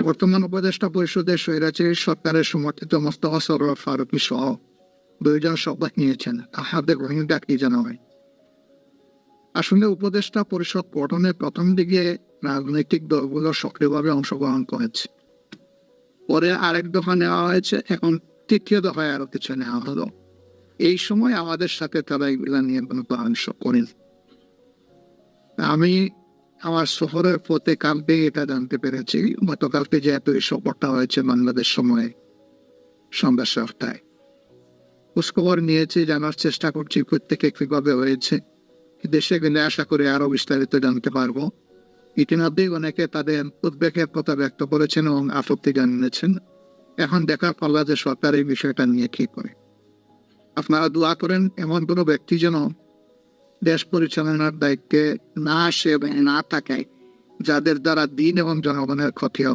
বর্তমান উপদেষ্টা পরিষদের স্বৈরাচারী সরকারের সমর্থিত মোস্তফা সরোয়ার ফারুকী সহ 2 জন শপথ নিয়েছেন। তাহাদের রোহিঙ্গা কি জানা হয়? আসলে উপদেষ্টা পরিষদ গঠনের প্রথম দিকে রাজনৈতিক দলগুলো সক্রিয়ভাবে অংশগ্রহণ করেছে, পরে আরেক দফা নেওয়া হয়েছে, এখন তৃতীয় দফায় আরো কিছু নেওয়া হলো। এই সময় আমাদের সাথে তারা এগুলা নিয়ে কোনো পরামর্শ করেন। আমি আমার শহরের পথে কালকে এটা জানতে পেরেছি। গতকালকে যেহেতু এই সফরটা হয়েছে বাংলাদেশ সময়ে সন্ধ্যা 7টায়, খোঁজখবর নিয়েছি, জানার চেষ্টা করছি প্রত্যেকে কিভাবে হয়েছে। দেশে গেলে আশা করে আরো বিস্তারিত জানতে পারবো। ইতিমধ্যেই অনেকে তাদের উদ্বেগের কথা ব্যক্ত করেছেন এবং আপত্তি জানিয়েছেন। এখন দেখার পাল্লা যে সরকার এই বিষয়টা নিয়ে কি করে। আপনারা দোয়া করেন এমন কোনো ব্যক্তি যেন দেশ পরিচালনার দায়িত্বে না আসে এবং না থাকে যাদের দ্বারা দিন এবং জনগণের ক্ষতি হবে।